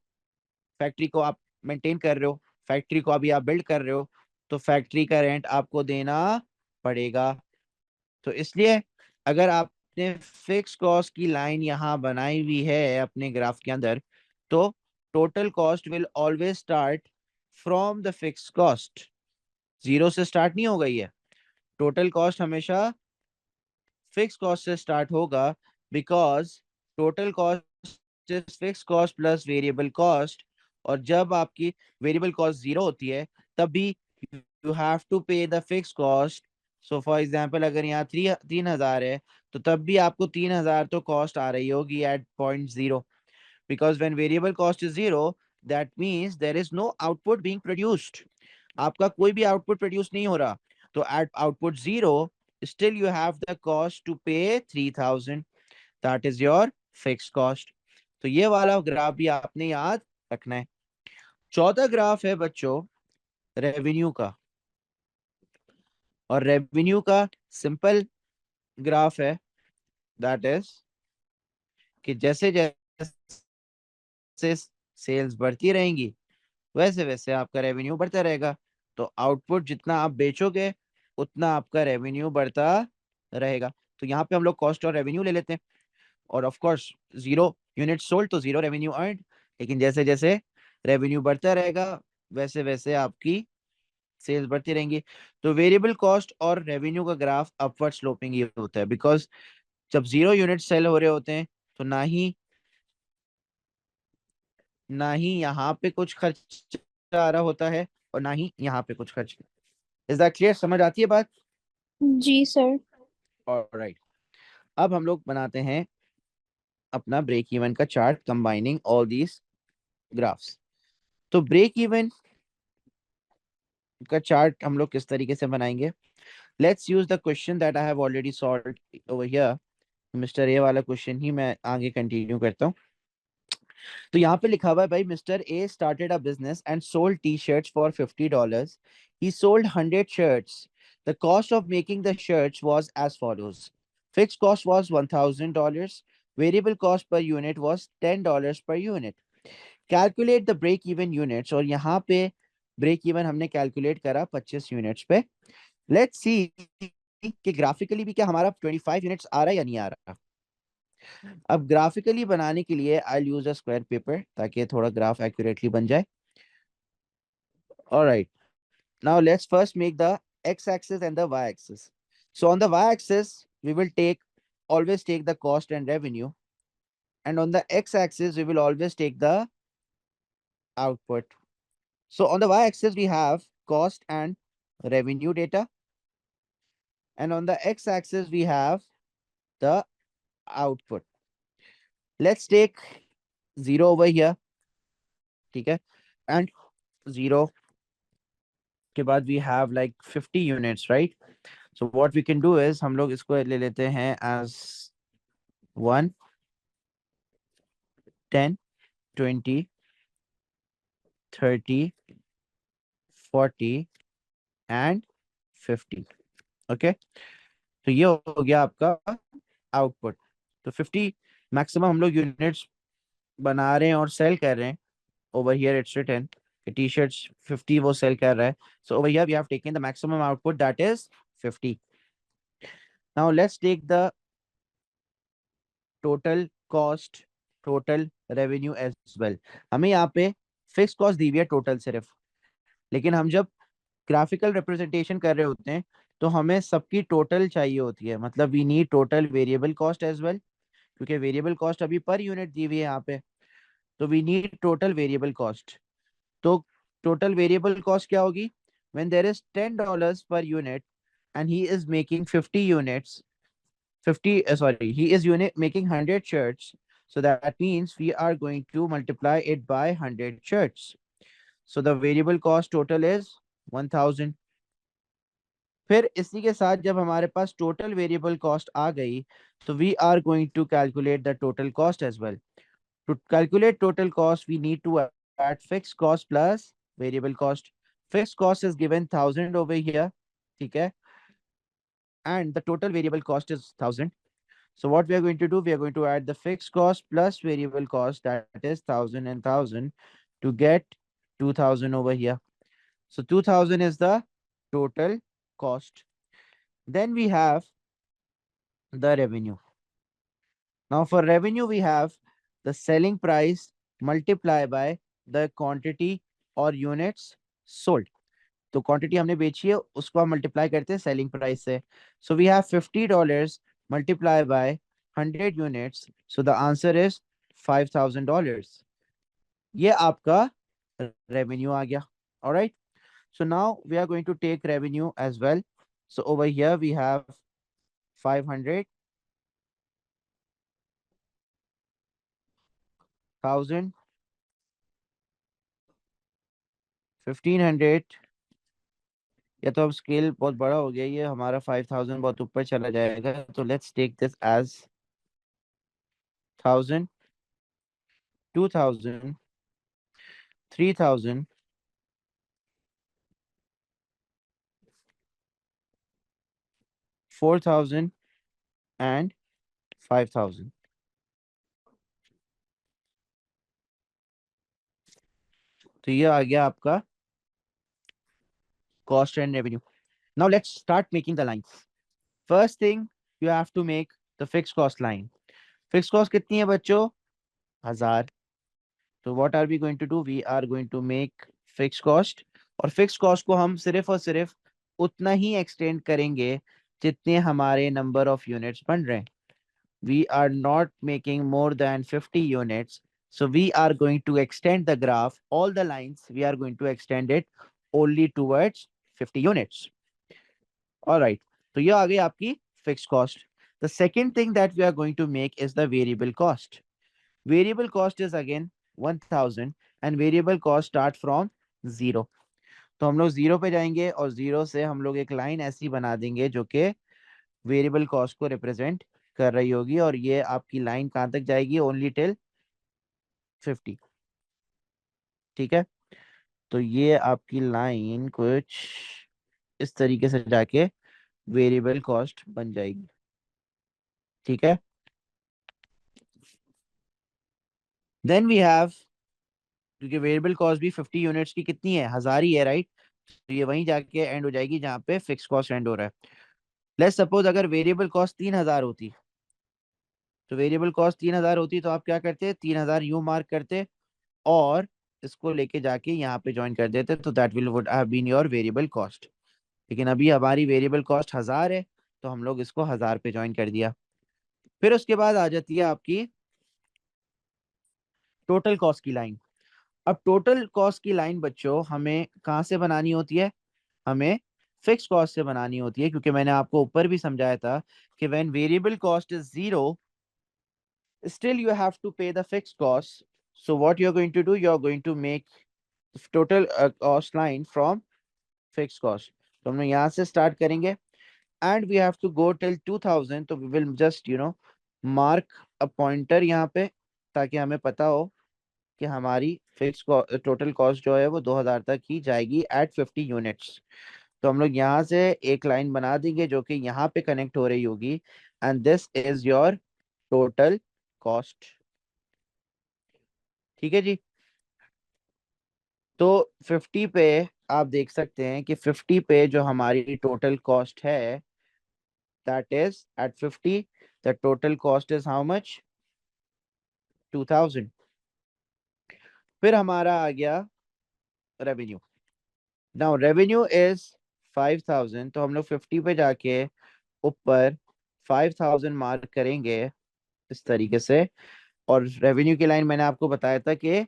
फैक्ट्री को आप मेंटेन कर रहे हो, फैक्ट्री को अभी आप बिल्ड कर रहे हो, तो फैक्ट्री का रेंट आपको देना पड़ेगा। तो इसलिए अगर आपने फिक्स कॉस्ट की लाइन यहाँ बनाई हुई है अपने ग्राफ के अंदर, तो total cost will always start from the fix cost. Zero से स्टार्ट नहीं हो गई है, टोटल कॉस्ट हमेशा फिक्स कॉस्ट से स्टार्ट होगा, because total cost is fix cost plus variable cost. और जब आपकी वेरिएबल कॉस्ट जीरो होती है तब भी यू हैव टू पे the fix cost. So for example अगर यहाँ 3000 है, तो तब भी आपको 3000 तो कॉस्ट आ रही होगी at point zero, because when variable cost is zero, that means there is no output being produced. आपका कोई भी आउटपुट प्रोड्यूस नहीं हो रहा, तो at output zero still you have the cost to pay 3000, that is your fixed cost. तो ये वाला ग्राफ भी आपने याद रखना है। चौथा ग्राफ है बच्चों रेवेन्यू का। और रेवेन्यू का सिंपल ग्राफ है, दैट इज कि जैसे जैसे सेल्स बढ़ती रहेंगी वैसे वैसे आपका रेवेन्यू बढ़ता रहेगा। तो आउटपुट जितना आप बेचोगे उतना आपका रेवेन्यू बढ़ता रहेगा। तो यहाँ पे हम लोग कॉस्ट और रेवेन्यू ले लेते हैं, और ऑफ कोर्स 0 यूनिट सोल्ड तो 0 रेवेन्यू अर्नड। लेकिन जैसे जैसे रेवेन्यू बढ़ता रहेगा वैसे वैसे आपकी सेल्स बढ़ती रहेंगी। तो वेरिएबल कॉस्ट और रेवेन्यू का ग्राफ अपवर्ड स्लोपिंग ही होता है, बिकॉज जब 0 यूनिट सेल हो रहे होते हैं तो ना ही यहाँ पे कुछ खर्च आ रहा होता है और ना ही यहाँ पे कुछ खर्च। Is that clear? समझ आती है बात? जी सर। ऑलराइट, अब हम लोग बनाते हैं अपना ब्रेक इवन का chart combining all these graphs. तो ब्रेक इवन का चार्ट हम लोग किस तरीके से बनाएंगे? Let's use the question that I have already solved over here. Mister A वाला क्वेश्चन ही मैं आगे कंटिन्यू करता हूँ। तो यहाँ पे लिखा हुआ है भाई, mister A started a business and sold T shirts for $50. He sold 100 shirts. The cost of making the shirts was as follows. Fixed cost was $1,000. Variable cost per unit was $10 per unit. Calculate the break even units. और यहाँ पे break even हमने calculate करा 25 units पे। Let's see कि graphically भी क्या हमारा 25 यूनिट्स आ रहा है या नहीं आ रहा। अब ग्राफिकली बनाने के लिए आई यूज अ स्क्वायर पेपर ताकि थोड़ा ग्राफ एक्यूरेटली बन जाए। Alright, now let's first make the x axis and the y axis. So on the y axis we will always take the cost and revenue, and on the x axis we will always take the output. So on the y axis we have cost and revenue data, and on the x axis we have the output. Let's take 0 over here, ठीक है, and 0 के बाद we have like 50 units, right? So what we can do is हम लोग इसको ले लेते हैं as 1, 10, 20, 30, 40 and 50. ओके, तो ये हो गया आपका आउटपुट। तो 50 मैक्सिमम हम लोग यूनिट्स बना रहे हैं और सेल कर रहे हैं। Over here it's written T shirts 50 वो सेल कर रहा है। So over here we have taken the maximum output that is 50. Now let's take the total cost, total revenue as well. हमें यहाँ पे फिक्स कॉस्ट दी हुई है टोटल सिर्फ, लेकिन हम जब ग्राफिकल रिप्रेजेंटेशन कर रहे होते हैं तो हमें सबकी टोटल चाहिए होती है। मतलब we need total variable cost as well, क्योंकि वेरिएबल कॉस्ट अभी पर यूनिट दी हुई है यहाँ पे। तो we need total variable cost. तो टोटल वेरिएबल कॉस्ट क्या होगी? When there is $10 per unit and he is making 50 units, 50 sorry, he is unit making 100 shirts, so that means we are going to multiply it by 100 shirts. So the variable cost total is 1000. फिर इसी के साथ जब हमारे पास total variable cost आ गई तो we are going to calculate the total cost as well. To calculate total cost we need to add fix cost plus variable cost. Fix cost is given 1000 over here, ठीक है, and the total variable cost is 1000. So what we are going to do, we are going to add the fixed cost plus variable cost, that is 1000 and 1000, to get 2000 over here. So 2000 is the total cost. Then we have the revenue. Now for revenue we have the selling price multiplied by the quantity or units sold. तो quantity हमने बेची है उसको हम multiply करते हैं selling price से। So we have $50 multiply by 100 units, so the answer is $5000। ये आपका रेवेन्यू आ गया। Alright, so now we are going to take revenue as well. So over here we have 500, 1000, 1500। या तो अब स्केल बहुत बड़ा हो गया, ये हमारा 5000 बहुत ऊपर चला जाएगा, तो let's take this as 1000, 2000, 3000, 4,000 and 5,000. तो ये आ गया आपका cost and revenue. Now let's start making the lines. First thing, you have to make the fixed cost line. Fixed cost कितनी है बच्चों? 1000. So what are we going to do? We are going to make fixed cost, और fixed cost को हम सिर्फ और सिर्फ उतना ही extend करेंगे जितने हमारे number of units बन रहे हैं. We are not making more than 50 units. So we are going to extend the graph, all the lines, we are going to extend it only towards 50 units. All right. So ये आ गई आपकी fixed cost. The second thing that we are going to make is the variable cost. Variable cost is again 1000 and variable cost start from 0. तो हम लोग 0 पे जाएंगे और 0 से हम लोग एक लाइन ऐसी बना देंगे जो कि वेरिएबल कॉस्ट को रिप्रेजेंट कर रही होगी, और ये आपकी लाइन कहाँ तक जाएगी? Only till 50. ठीक है, तो ये आपकी लाइन कुछ इस तरीके से जाके वेरिएबल कॉस्ट बन जाएगी. ठीक है, देन वी हैव, क्योंकि वेरिएबल कॉस्ट भी 50 यूनिट्स की कितनी है? 1000 ही है, राइट? तो ये वहीं जाके एंड हो जाएगी जहाँ पे फिक्स कॉस्ट एंड हो रहा है. लेट्स सपोज अगर वेरिएबल कॉस्ट 3000 होती, तो वेरिएबल कॉस्ट 3000 होती तो आप क्या करते? 3000 यू मार्क करते और इसको लेके जाके यहाँ पे ज्वाइन कर देते, तो that will would have been your variable cost. लेकिन अभी हमारी वेरिएबल कॉस्ट 1000 है, तो हम लोग इसको 1000 पे ज्वाइन कर दिया. फिर उसके बाद आ जाती है आपकी टोटल कॉस्ट की लाइन. अब टोटल कॉस्ट की लाइन बच्चों हमें कहाँ से बनानी होती है? हमें फिक्स कॉस्ट से बनानी होती है, क्योंकि मैंने आपको ऊपर भी समझाया था कि when variable cost is 0, still you have to pay the fixed cost. So what you're going to do, you're going to make total cost line from fixed cost. तो हम लोग यहाँ से स्टार्ट करेंगे and we have to go till 2000. तो we will just mark a pointer यहाँ पे, ताकि हमें पता हो कि हमारी फिक्स टोटल कॉस्ट जो है वो 2000 तक ही जाएगी एट 50 यूनिट्स. तो हम लोग यहाँ से एक लाइन बना देंगे जो कि यहाँ पे कनेक्ट हो रही होगी, and this is your total cost. ठीक है जी. तो 50 पे आप देख सकते हैं कि 50 पे जो हमारी टोटल कॉस्ट है, that is at 50 the total cost is how much? 2000. फिर हमारा आ गया रेवेन्यू. Now revenue is 5000. तो हम लोग 50 पे जाके ऊपर 5000 मार्क करेंगे इस तरीके से, और रेवेन्यू की लाइन मैंने आपको बताया था कि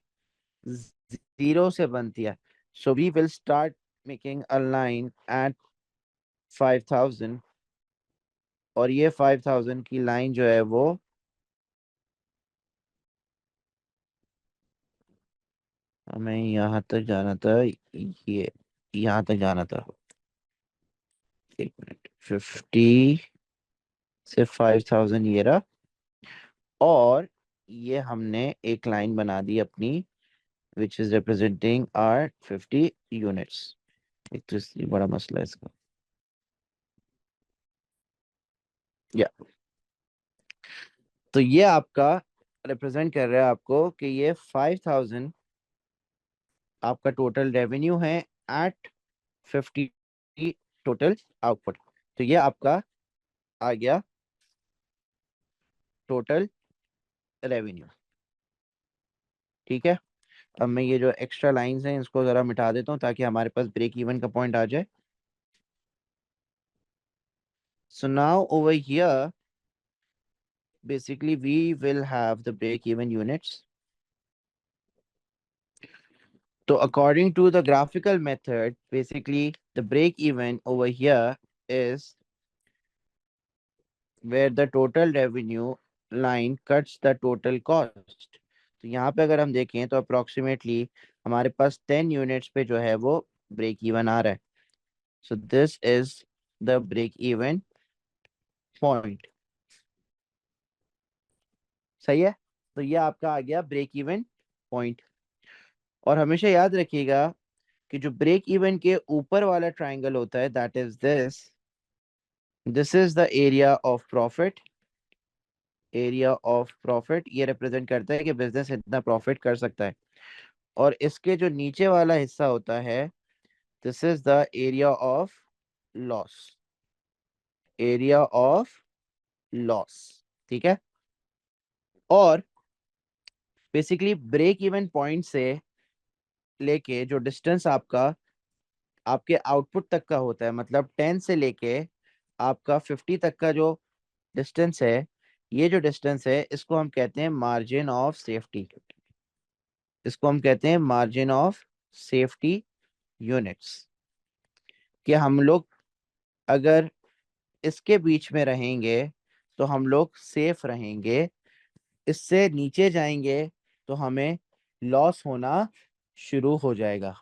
0 से बनती है. So we will start making a line at 5000, और ये 5000 की लाइन जो है वो हमें यहाँ तक जाना था, ये यहाँ तक जाना था. एक मिनट, 50 से 5000 ये रहा, और ये हमने एक लाइन बना दी अपनी which is representing our 50 units. एक तो ये बड़ा मसला है इसका. या तो ये आपका रिप्रेजेंट कर रहा है आपको कि ये 5000 आपका टोटल रेवेन्यू है एट 50 टोटल आउटपुट. तो ये आपका आ गया टोटल रेवेन्यू. ठीक है, अब मैं ये जो एक्स्ट्रा लाइंस हैं इसको जरा मिटा देता हूँ ताकि हमारे पास ब्रेक इवन का पॉइंट आ जाए. So now over here basically we will have the break even units. So according to the graphical method, basically the break even over here is where the total revenue line cuts the total cost. तो यहाँ पे अगर हम देखें तो approximately हमारे पास 10 units पे जो है वो ब्रेक इवन आ रहा है. So this is the break even point. सही है, तो ये आपका आ गया ब्रेक इवन पॉइंट. और हमेशा याद रखिएगा कि जो ब्रेक इवन के ऊपर वाला ट्रायंगल होता है that is this, this is the area of profit. Area of profit ये रिप्रेजेंट करता है कि बिजनेस इतना प्रॉफिट कर सकता है। और इसके जो नीचे वाला हिस्सा होता है, this is the area of loss. Area of loss, ठीक है। और बेसिकली ब्रेक इवन पॉइंट से लेके जो डिस्टेंस आपका आपके आउटपुट तक का होता है, मतलब 10 से लेके आपका 50 तक का जो डिस्टेंस है, ये जो डिस्टेंस है इसको हम कहते हैं मार्जिन ऑफ सेफ्टी। इसको हम कहते हैं मार्जिन ऑफ सेफ्टी यूनिट्स। कि हम लोग अगर इसके बीच में रहेंगे तो हम लोग सेफ रहेंगे, इससे नीचे जाएंगे तो हमें लॉस होना शुरू हो जाएगा।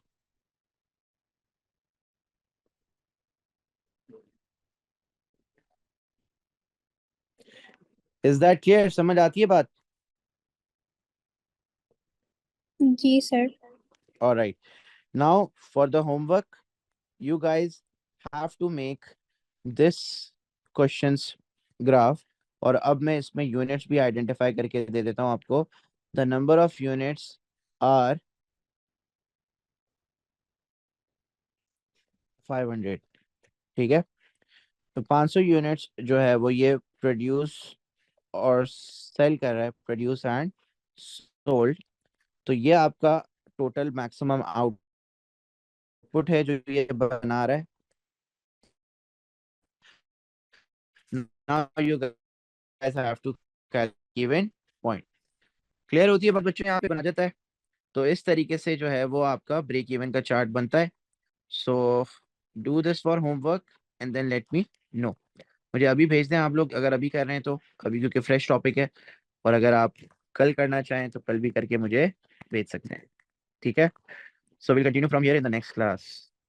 Is that clear? समझ आती है बात? जी sir. Alright, now for the homework you guys have to make this questions graph। और अब मैं इसमें यूनिट्स भी आइडेंटिफाई करके दे देता हूं आपको। The number of units are 500, ठीक है। तो 500 यूनिट्स जो है वो ये प्रोड्यूस और सेल कर रहा है, प्रोड्यूस एंड सोल्ड। तो ये आपका टोटल मैक्सिमम आउटपुट है जो ये बना रहा है। Now you guys have to given point. Clear होती है बात बच्चों? यहाँ पे बना जाता है। तो इस तरीके से जो है वो आपका ब्रेक इवन का चार्ट बनता है। So do this for homework and then let me know. मुझे अभी भेज दें आप लोग, अगर अभी कर रहे हैं तो अभी, क्योंकि फ्रेश टॉपिक है। और अगर आप कल करना चाहें तो कल भी करके मुझे भेज सकते हैं, ठीक है। So will continue from here in the next class.